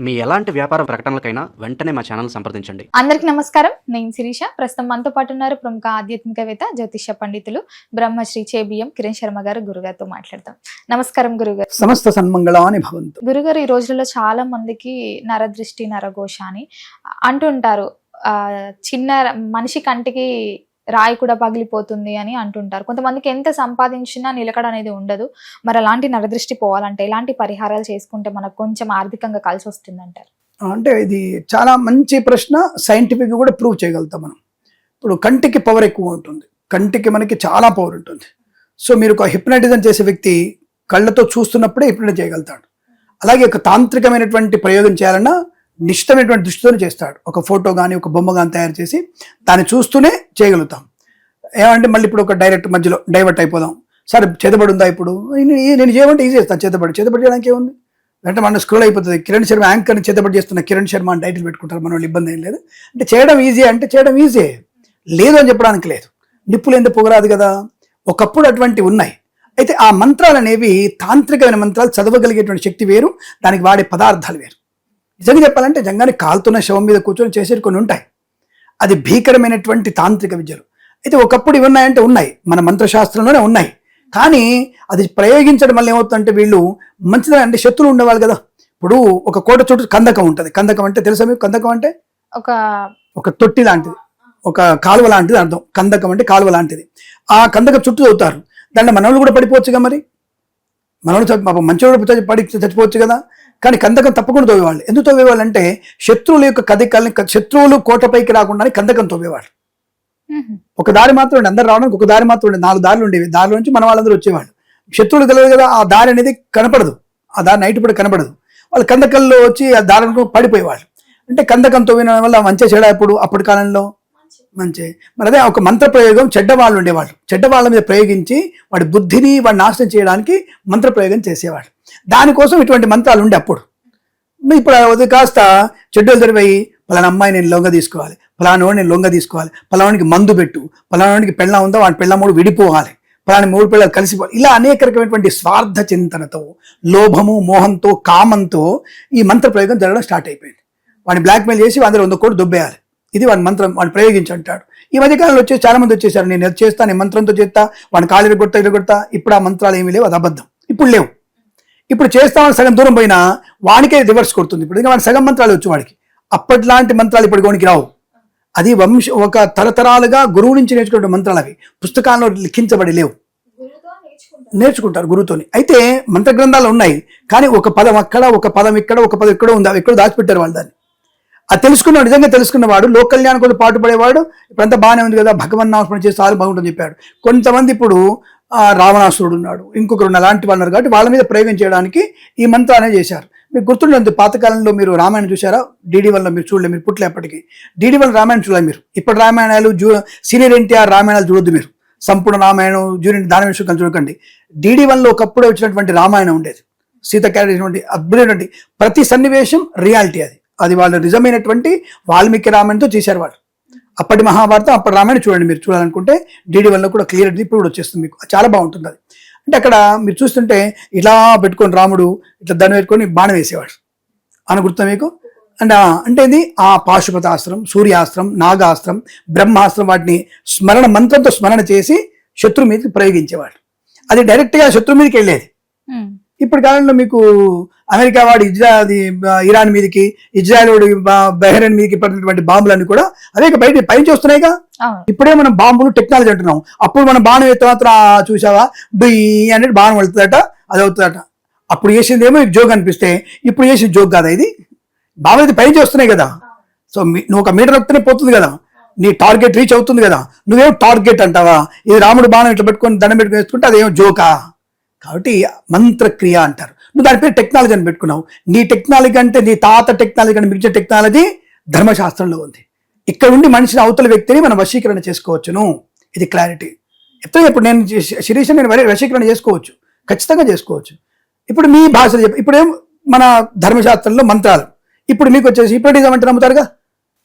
మీ ఎలాంటి వ్యాపార ప్రకటనలకైనా వెంటనే మా ఛానల్ సంప్రదించండి. అందరికీ నమస్కారం. నేను శిరీష. ప్రస్తుతం మనతో పాటు ఉన్నారు ప్రముఖ ఆధ్యాత్మికవేత్త, జ్యోతిష్య పండితులు బ్రహ్మశ్రీ చేబిఎం కిరణ్ శర్మ గారు. గురుగారితో మాట్లాడతాం. నమస్కారం గురుగారు. సమస్త సన్మంగళాని భవంతు. గురుగారు, ఈ రోజుల్లో చాలా మందికి నరదృష్టి, నరఘోష అని అంటుంటారు. చిన్న మనిషి కంటికి రాయి కూడా పగిలిపోతుంది అని అంటుంటారు. కొంతమందికి ఎంత సంపాదించినా నిలకడ అనేది ఉండదు. మరి అలాంటి నరదృష్టి పోవాలంటే ఎలాంటి పరిహారాలు చేసుకుంటే మనకు కొంచెం ఆర్థికంగా కలిసి వస్తుంది అంటారు? అంటే ఇది చాలా మంచి ప్రశ్న. సైంటిఫిక్ కూడా ప్రూవ్ చేయగలుగుతాం మనం. ఇప్పుడు కంటికి పవర్ ఎక్కువ ఉంటుంది. కంటికి మనకి చాలా పవర్ ఉంటుంది. సో మీరు ఒక హిప్నటిజం చేసే వ్యక్తి కళ్ళతో చూస్తున్నప్పుడే హిప్నటైజ్ చేయగలుగుతాడు. అలాగే ఒక తాంత్రికమైనటువంటి ప్రయోగం చేయాలన్నా నిశ్చితమైనటువంటి దృష్టితోనే చేస్తాడు. ఒక ఫోటో కానీ ఒక బొమ్మ కానీ తయారు చేసి దాన్ని చూస్తూనే చేయగలుగుతాం. ఏమంటే మళ్ళీ ఇప్పుడు ఒక డైరెక్ట్ మధ్యలో డైవర్ట్ అయిపోదాం. సరే చేతబడి ఉందా, ఇప్పుడు నేను చేయమంటే ఈజీ చేస్తాను. చేతబడి చేయడానికి ఏముంది, అంటే మన స్క్రోల్ అయిపోతుంది. కిరణ్ శర్మ యాంకర్ని చేతబడి చేస్తున్న కిరణ్ శర్మ అని టైటిల్ పెట్టుకుంటారు. మన వాళ్ళు ఇబ్బంది ఏం లేదు. అంటే చేయడం ఈజీ అంటే చేయడం ఈజీ, లేదు అని చెప్పడానికి లేదు. నిప్పులు ఎందుకు పొగరాదు కదా. ఒకప్పుడు అటువంటివి ఉన్నాయి. అయితే ఆ మంత్రాలు అనేవి తాంత్రికమైన మంత్రాలు, చదవగలిగేటువంటి శక్తి వేరు, దానికి వాడే పదార్థాలు వేరు. నిజంగా చెప్పాలంటే జంగానే కాలుతున్న శవం మీద కూర్చొని చేసేవి కొన్ని ఉంటాయి. అది భీకరమైనటువంటి తాంత్రిక విద్యలు. అయితే ఒకప్పుడు ఇవి ఉన్నాయంటే ఉన్నాయి, మన మంత్రశాస్త్రంలోనే ఉన్నాయి. కానీ అది ప్రయోగించడం వల్ల ఏమవుతుందంటే వీళ్ళు మంచిదా అంటే శత్రువులు ఉండేవాళ్ళు కదా. ఇప్పుడు ఒక కోట చుట్టూ కందకం ఉంటుంది. కందకం అంటే తెలుసా మీకు? కందకం అంటే ఒక తొట్టి లాంటిది, ఒక కాలువ లాంటిది అర్థం. కందకం అంటే కాలువ లాంటిది. ఆ కందకం చుట్టూ చదువుతారు. దాంట్లో మనోళ్ళు కూడా పడిపోవచ్చుగా. మరి మనోళ్ళు మంచివాడు పడి చచ్చిపోవచ్చు కదా. కానీ కందకం తప్పకుండా తవ్వేవాళ్ళు. ఎందుకు తవ్వేవాళ్ళు అంటే శత్రువుల యొక్క కదలికల్ని, శత్రువులు కోటపైకి రాకుండా కందకం తవ్వేవాళ్ళు. ఒక దారి మాత్రం ఉండే, అందరు రావడానికి ఒక దారి మాత్రం ఉండే. 4 దారులు ఉండేవి. దారిలో నుంచి మన వాళ్ళందరూ వచ్చేవాళ్ళు. శత్రువులు తెలియదు కదా, ఆ దారి అనేది కనపడదు. ఆ దారి నైట్ కూడా కనపడదు. వాళ్ళు కందకల్లో వచ్చి ఆ దారిలో పడిపోయేవాళ్ళు. అంటే కందకం తవ్విన వల్ల మంచి చెడ అప్పటి కాలంలో మంచి. మరి అదే ఒక మంత్ర ప్రయోగం చెడ్డవాళ్ళు ఉండేవాళ్ళు. చెడ్డవాళ్ళ మీద ప్రయోగించి వాడి బుద్ధిని వాడిని నాశనం చేయడానికి మంత్ర ప్రయోగం చేసేవాళ్ళు. దానికోసం ఇటువంటి మంత్రాలు ఉండే అప్పుడు. ఇప్పుడు అది కాస్త చెడ్డలు జరిపోయి పలానా అమ్మాయి నేను లొంగ తీసుకోవాలి, పలానావాడు నేను లొంగ తీసుకోవాలి, పలానాడికి మందు పెట్టు, పలానాడికి పెళ్ళం ఉందో వాడి పెళ్ళ 3 విడిపోవాలి, పలాని 3 పిల్లలు కలిసిపోవాలి. ఇలా అనేక రకమైనటువంటి స్వార్థ చింతనతో, లోభము, మోహంతో, కామంతో ఈ మంత్ర ప్రయోగం జరగడం స్టార్ట్ అయిపోయింది. వాడిని బ్లాక్మెయిల్ చేసి అందరూ 100 కోట్లు దొబ్బేయాలి. ఇది వాడి మంత్రం, వాడిని ప్రయోగించి అంటాడు. ఈ మధ్యకాలంలో వచ్చేసి చాలా మంది వచ్చేసారు, నేను అది చేస్తా, నేను మంత్రంతో చేస్తా, వాడిని కాళ్ళు ఇరగొడతా. ఇప్పుడు ఆ మంత్రాలు ఏమీ లేవు, అది అబద్ధం. ఇప్పుడు లేవు. ఇప్పుడు చేస్తామని సగం దూరం పోయినా వానికే రివర్స్ కొడుతుంది. ఇప్పుడు ఇంకా వాడి సగం మంత్రాలు వచ్చు వాడికి. అప్పట్లాంటి మంత్రాలు ఇప్పుడు గోనికి రావు. అది ఒక తరతరాలుగా గురువు నుంచి నేర్చుకునే మంత్రాలు. అవి పుస్తకాల్లో లిఖించబడి లేవు, నేర్చుకుంటారు గురువుతోని. అయితే మంత్ర గ్రంథాలు ఉన్నాయి, కానీ ఒక పదం అక్కడ, ఒక పదం ఇక్కడ, ఒక పదం ఎక్కడో ఉంది. అవి ఎక్కడో దాచిపెట్టారు వాళ్ళు దాన్ని. అది తెలుసుకున్నాడు, నిజంగా తెలుసుకున్నవాడు, లోక కళ్యాణం కోసం పాటుపడేవాడు ఇప్పుడంతా బాగానే ఉంది కదా, భగవన్ నామస్మరణ చేస్తే చాలా బాగుంటుంది చెప్పాడు. కొంతమంది ఇప్పుడు రావణాసురుడు ఉన్నాడు, ఇంకొకరు అలాంటి వాళ్ళు ఉన్నారు. కాబట్టి వాళ్ళ మీద ప్రయోగం చేయడానికి ఈ మంత్రాన్ని చేశారు. మీకు గుర్తుండదు, పాతకాలంలో మీరు రామాయణం చూసారా? DD1లో మీరు చూడలేదు, మీరు పుట్టలేప్పటికీ. DD1 రామాయణం చూడాలి మీరు. ఇప్పుడు రామాయణాలు సీనియర్ NTR రామాయణాలు చూడొద్దు మీరు. సంపూర్ణ రామాయణం, జూనియర్ దానవేశ్వరం చూడకండి. DD1లో ఒకప్పుడే వచ్చినటువంటి రామాయణం ఉండేది. సీత క్యారెక్టర్ అద్భుతమైనటువంటి ప్రతి సన్నివేశం రియాలిటీ. అది వాళ్ళు నిజమైనటువంటి వాల్మీకి రామాయణంతో చేశారు వాళ్ళు. అప్పటి మహాభారతం, అప్పటి రామాయణం చూడండి మీరు చూడాలనుకుంటే. DD1లో కూడా క్లియర్ ఇప్పుడు కూడా వచ్చేస్తుంది మీకు, చాలా బాగుంటుంది అది. అంటే అక్కడ మీరు చూస్తుంటే ఇలా పెట్టుకొని రాముడు ఇట్లా దాన్ని పెట్టుకొని బాణం వేసేవాడు అని గుర్తు మీకు. అంటే ఇది ఆ పాశుపతాస్త్రం, సూర్యాస్త్రం, నాగాస్త్రం, బ్రహ్మాస్త్రం, వాటిని మంత్రంతో స్మరణ చేసి శత్రు మీదకి ప్రయోగించేవాడు. అది డైరెక్ట్గా శత్రు మీదకి వెళ్ళేది. ఇప్పుడు కాలంలో మీకు అమెరికా వాడు ఇరాన్ మీదకి, ఇజ్రాయెల్ వాడు బహ్రెయిన్ మీదకి పడినటువంటి బాంబులన్నీ కూడా అవే బయట పైనుంచి వస్తున్నాయిగా. ఇప్పుడే మనం బాంబులు టెక్నాలజీ అంటున్నాం. అప్పుడు మనం బాణం ఎత్తే మాత్రం చూసావా డొయ్యి అనేది బాణం వెళ్తుందట, అది అవుతుందట. అప్పుడు చేసింది ఏమో జోక్ అనిపిస్తే, ఇప్పుడు చేసింది జోక్ కాదా ఇది? బాంబులు అయితే పైనుంచి వస్తున్నాయి కదా. సో నువ్వు 1 మీటర్ వస్తేనే పోతుంది కదా, నీ టార్గెట్ రీచ్ అవుతుంది కదా. నువ్వేమో టార్గెట్ అంటావా? ఇది రాముడు బాణం ఇట్లా పెట్టుకొని దండం పెట్టుకుని వేసుకుంటే అదేమో జోకా? కాబట్టి మంత్రక్రియ అంటారు. నువ్వు దాని పేరు టెక్నాలజీ అని పెట్టుకున్నావు. నీ టెక్నాలజీ అంటే, నీ తాత టెక్నాలజీ కంటే మించిన టెక్నాలజీ ధర్మశాస్త్రంలో ఉంది. ఇక్కడ ఉండి మనిషిని, అవతల వ్యక్తిని మనం వశీకరణ చేసుకోవచ్చును. ఇది క్లారిటీ. ఇప్పుడు నేను శిరీష్ నేను వశీకరణ చేసుకోవచ్చు, ఖచ్చితంగా చేసుకోవచ్చు. ఇప్పుడు మీ భాషలో ఇప్పుడేం మన ధర్మశాస్త్రంలో మంత్రాలు. ఇప్పుడు మీకు వచ్చేసి హిప్నటిజం అంటే నమ్ముతారుగా.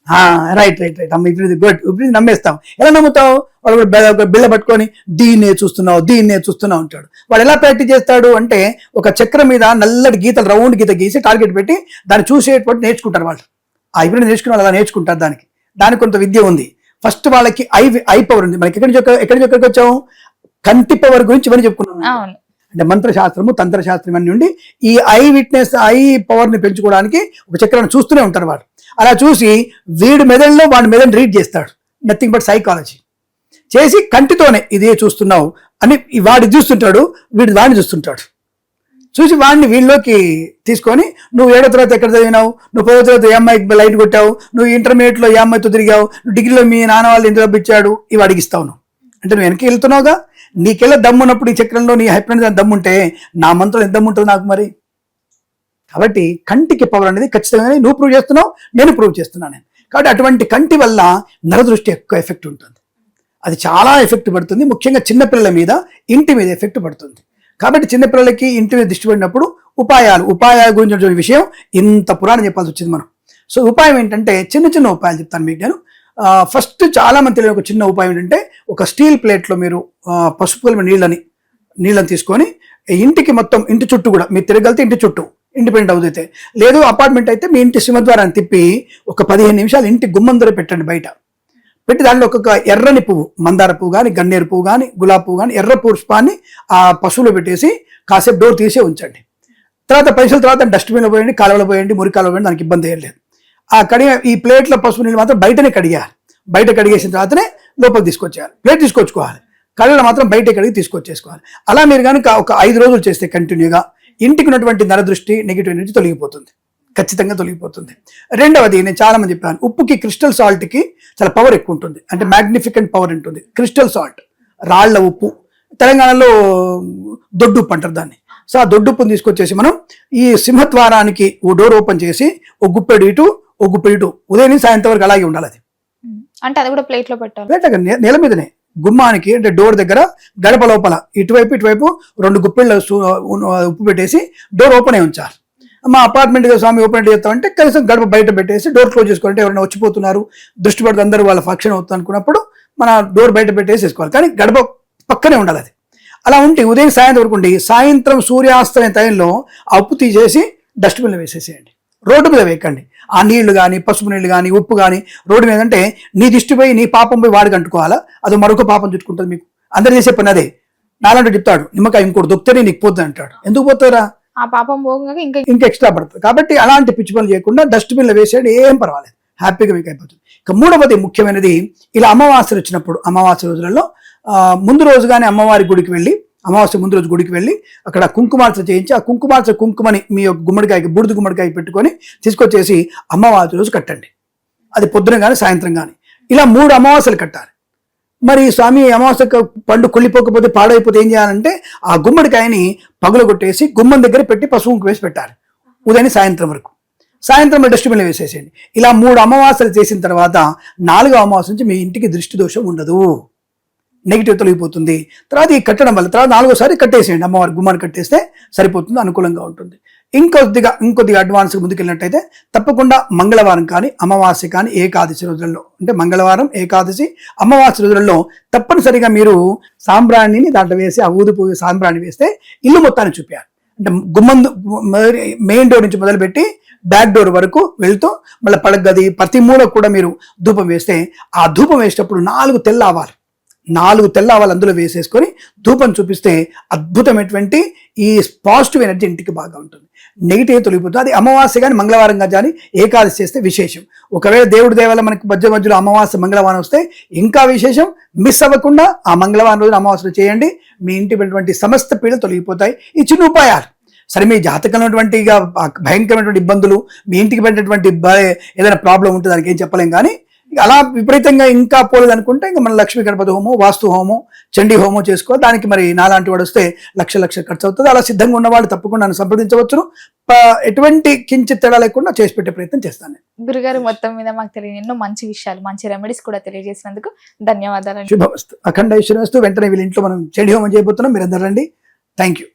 రైట్ రైట్ రైట్ అమ్మ ఇప్పుడు గుడ్ ఇప్పుడు నమ్మేస్తాం. ఎలా నమ్ముతావు? వాడు ఒక బిల్ల పట్టుకొని దీన్నే చూస్తున్నావు అంటాడు. వాడు ఎలా ప్రాక్టీస్ చేస్తాడు అంటే ఒక చక్రం మీద నల్లటి గీతలు రౌండ్ గీత గీసి టార్గెట్ పెట్టి దాన్ని చూసేటువంటి నేర్చుకుంటారు వాళ్ళు. ఆ ఇప్పుడు నేర్చుకున్న వాళ్ళు అలా నేర్చుకుంటారు. దానికి కొంత విద్య ఉంది. ఫస్ట్ వాళ్ళకి ఐ పవర్ ఉంది. మనకి ఎక్కడికి వచ్చాము? కంటి పవర్ గురించి ఇవన్నీ చెప్పుకున్నాం. అంటే మంత్రశాస్త్రము తంత్రశాస్త్రం అన్ని ఉండి ఈ ఐ విట్నెస్ ఐ పవర్ ని పెంచుకోవడానికి ఒక చక్రాన్ని చూస్తూనే ఉంటారు వాడు. అలా చూసి వీడి మెదడులో వాడి మెదడుని రీడ్ చేస్తాడు. నథింగ్ బట్ సైకాలజీ చేసి కంటితోనే ఇదే చూస్తున్నావు అని వాడి చూస్తుంటాడు, వీడి వాడిని చూస్తుంటాడు. చూసి వాడిని వీళ్ళలోకి తీసుకొని నువ్వు 7వ తరగతి ఎక్కడ చదివినావు, నువ్వు 10వ తరగతి ఏ అమ్మాయికి లైట్ కొట్టావు, నువ్వు ఇంటర్మీడియట్లో ఏ అమ్మాయితో తిరిగావు, నువ్వు డిగ్రీలో మీ నాన్న వాళ్ళు ఎంత డబ్బు ఇచ్చాడు, ఇవి అడిగిస్తావు. నువ్వు అంటే నువ్వు వెనక్కి వెళ్తున్నావుగా. నీకెళ్ళ దమ్మున్నప్పుడు ఈ చక్రంలో నీ హైప్నోటిజం దమ్ముంటే నా మంత్రం ఎంత దమ్ముంటుంది నాకు మరి. కాబట్టి కంటికి పవర్ అనేది ఖచ్చితంగా నువ్వు ప్రూవ్ చేస్తున్నావు, నేను ప్రూవ్ చేస్తున్నాను. కాబట్టి అటువంటి కంటి వల్ల నరదృష్టి ఎక్కువ ఎఫెక్ట్ ఉంటుంది. అది చాలా ఎఫెక్ట్ పడుతుంది. ముఖ్యంగా చిన్నపిల్లల మీద, ఇంటి మీద ఎఫెక్ట్ పడుతుంది. కాబట్టి చిన్నపిల్లలకి ఇంటి మీద దృష్టి పడినప్పుడు ఉపాయాల గురించి విషయం ఇంత పురాణం చెప్పాల్సి వచ్చింది మనం. సో ఉపాయం ఏంటంటే చిన్న ఉపాయాలు చెప్తాను మీకు నేను. ఫస్ట్ చాలా మంది తెలియని ఒక చిన్న ఉపాయం ఏంటంటే ఒక స్టీల్ ప్లేట్లో మీరు పసుపు కలిపిన నీళ్ళని తీసుకొని ఇంటికి మొత్తం ఇంటి చుట్టూ కూడా మీరు తిరగలితే ఇంటి చుట్టూ ఇండిపెండెంట్ హౌస్ అయితే లేదు అపార్ట్మెంట్ అయితే మీ ఇంటి సింహద్వారాన్ని తిప్పి ఒక 15 నిమిషాలు ఇంటి గుమ్మం దగ్గర పెట్టండి. బయట పెట్టి దాంట్లో ఒక్కొక్క ఎర్రని పువ్వు, మందార పువ్వు కానీ, గన్నేరు పువ్వు కానీ, గులాబీ పువ్వు కానీ, ఎర్ర పుష్పాన్ని ఆ పశువులో పెట్టేసి కాసేపు డోర్ తీసే ఉంచండి. తర్వాత పైసల తర్వాత డస్ట్బిన్లో పోయండి, కాలువలో పోయండి, మురికి కాలువ పోయండి, దానికి ఇబ్బంది ఏం లేదు. ఆ ఈ ప్లేట్ల పసుపు నీళ్ళు మాత్రం బయటనే కడిగేయాలి. బయట కడిగేసిన తర్వాతనే లోపలికి తీసుకొచ్చేయాలి. ప్లేట్ తీసుకొచ్చుకోవాలి, కళ్ళలో మాత్రం బయట కడిగి తీసుకొచ్చేసుకోవాలి. అలా మీరు కనుక ఒక 5 రోజులు చేస్తే కంటిన్యూగా ఇంటికి ఉన్నటువంటి నరదృష్టి, నెగిటివ్ ఎనర్జీ తొలగిపోతుంది, ఖచ్చితంగా తొలగిపోతుంది. రెండవది నేను చాలా మంది చెప్పాను, ఉప్పుకి క్రిస్టల్ సాల్ట్కి చాలా పవర్ ఎక్కువ ఉంటుంది. అంటే మ్యాగ్నిఫికెంట్ పవర్ ఉంటుంది. క్రిస్టల్ సాల్ట్, రాళ్ల ఉప్పు, తెలంగాణలో దొడ్డు ఉప్పు అంటారు దాన్ని. సో ఆ దొడ్డు ఉప్పుని తీసుకొచ్చేసి మనం ఈ సింహద్వారానికి ఓ డోర్ ఓపెన్ చేసి ఒక గుప్పెడు ఇటు ఒక గుప్పెడు ఇటు ఉదయం సాయంత్రం వరకు అలాగే ఉండాలి. అది అంటే అది కూడా ప్లేట్లో పెట్టాలి. ప్లేట్ నేల మీదనే గుమ్మానికి అంటే డోర్ దగ్గర గడప లోపల ఇటువైపు 2 గుప్పెళ్ళు ఉప్పు పెట్టేసి డోర్ ఓపెన్ అయి ఉంచాలి. మా అపార్ట్మెంట్ స్వామి ఓపెన్ చేస్తామంటే కనీసం గడప బయట పెట్టేసి డోర్ క్లోజ్ చేసుకోవాలంటే ఎవరైనా వచ్చిపోతున్నారు, దృష్టి పడితే అందరూ వాళ్ళ ఫంక్షన్ అవుతుంది అనుకున్నప్పుడు మన డోర్ బయట పెట్టేసి వేసుకోవాలి. కానీ గడప పక్కనే ఉండాలి అది. అలా ఉంటే ఉదయం సాయంత్రం వరకు ఉండి సాయంత్రం సూర్యాస్తమయ టైంలో ఆ ఉప్పు తీసేసి డస్ట్బిన్లో వేసేసేయండి. రోడ్డు మీద వేయకండి. ఆ నీళ్లు కానీ, పసుపు నీళ్లు కానీ, ఉప్పు కానీ రోడ్డు మీద అంటే నీ దిష్టి పోయి నీ పాపం పోయి వాడికి అంటుకోవాలా, అది మరొక పాపం చుట్టుకుంటుంది. మీకు అందరు చేసే పని అదే. నాలంటే చెప్తాడు నిమ్మకాయ ఇంకోటి దొక్కితేనే నీకు పోతుంది అంటాడు. ఎందుకు పోతారా? ఆ పాపం పోగా ఇంకా ఎక్స్ట్రా పడుతుంది. కాబట్టి అలాంటి పిచ్చి పనులు చేయకుండా డస్ట్బిన్లో వేసేయండి, ఏం పర్వాలేదు, హ్యాపీగా మీకు అయిపోతుంది. ఇక మూడవది ముఖ్యమైనది, ఇలా అమావాస్య వచ్చినప్పుడు అమావాస్య రోజులలో ముందు రోజు కానీ అమ్మవారి గుడికి వెళ్ళి, అమావాస్య ముందు రోజు గుడికి వెళ్ళి అక్కడ కుంకుమార్చన చేయించి ఆ కుంకుమని మీ యొక్క గుమ్మడికాయకి బూడిద గుమ్మడికాయ పెట్టుకొని తీసుకొచ్చేసి అమావాస్య రోజు కట్టండి. అది పొద్దున కానీ సాయంత్రం కానీ ఇలా 3 అమావాస్యలు కట్టాలి. మరి స్వామి అమావాస్య పండు కుళ్ళిపోకపోతే పాడైపోతే ఏం చేయాలంటే ఆ గుమ్మడికాయని పగులు కొట్టేసి గుమ్మం దగ్గర పెట్టి పసుపు వేసి పెట్టాలి ఉదయం సాయంత్రం వరకు. సాయంత్రం డస్ట్బిన్లో వేసేసేయండి. ఇలా 3 అమావాస్యలు చేసిన తర్వాత 4వ అమావాస్య నుంచి మీ ఇంటికి దృష్టి దోషం ఉండదు, నెగిటివ్ తొలగిపోతుంది. తర్వాత ఈ కట్టడం వల్ల తర్వాత 4వసారి కట్టేసేయండి, అమ్మవారి గుమ్మాన్ని కట్టేస్తే సరిపోతుంది, అనుకూలంగా ఉంటుంది. ఇంకొద్దిగా అడ్వాన్స్ ముందుకెళ్ళినట్టయితే తప్పకుండా మంగళవారం కానీ, అమావాస్య కానీ, ఏకాదశి రోజులలో అంటే మంగళవారం, ఏకాదశి, అమావాస్య రోజులలో తప్పనిసరిగా మీరు సాంబ్రాణిని దాంట్లో వేసి ఆ ఊదిపోయి సాంబ్రాణి వేస్తే ఇల్లు మొత్తాన్ని చూపించాలి. అంటే గుమ్మం మెయిన్ డోర్ నుంచి మొదలుపెట్టి బ్యాక్ డోర్ వరకు వెళ్తూ మళ్ళీ పడగది ప్రతి మూల కూడా మీరు ధూపం వేస్తే ఆ ధూపం వేసేటప్పుడు 4 తెల్ల ఆవాలు అందులో వేసేసుకొని ధూపం చూపిస్తే అద్భుతమైనటువంటి ఈ పాజిటివ్ ఎనర్జీ ఇంటికి బాగా ఉంటుంది, నెగిటివ్ తొలగిపోతుంది. అది అమావాస్య కానీ మంగళవారంగా కానీ ఏకాదశి చేస్తే విశేషం. ఒకవేళ దేవుడి దేవాల మనకి మధ్యలో అమావాస్య మంగళవారం వస్తే ఇంకా విశేషం. మిస్ అవ్వకుండా ఆ మంగళవారం రోజున అమావాస్యలు చేయండి, మీ ఇంటి ఉన్నటువంటి సమస్త పీడలు తొలగిపోతాయి. ఈ చిన్న ఉపాయాలు సరే మీ జాతకంలో ఉన్నటువంటి భయంకరమైనటువంటి ఇబ్బందులు, మీ ఇంటికి పెట్టినటువంటి ఏదైనా ప్రాబ్లం ఉంటే దానికి ఏం చెప్పలేం. కానీ అలా విపరీతంగా ఇంకా పోలేదు అనుకుంటే ఇంకా మన లక్ష్మీ గణపతి హోమం, వాస్తు హోమం, చండీ హోమం చేసుకోవాలి. దానికి మరి నాలాంటి వాడు వస్తే లక్ష ఖర్చు అవుతుంది. అలా సిద్ధంగా ఉన్నవాళ్ళు తప్పకుండా నన్ను సంప్రదించవచ్చును. ఎటువంటి కించిత్ తేడా లేకుండా చేసి పెట్టే ప్రయత్నం చేస్తాను. గురుగారు మొత్తం మీద మాకు తెలియని ఎన్నో మంచి విషయాలు, మంచి రెమెడీస్ కూడా తెలియజేసినందుకు ధన్యవాదాలు. శుభవస్తు, అఖండ ఐశ్వర్యవస్తు. వెంటనే వీళ్ళ ఇంట్లో మనం చండీ హోమం చేయబోతున్నాం, మీరు అందరూ రండి. Thank you.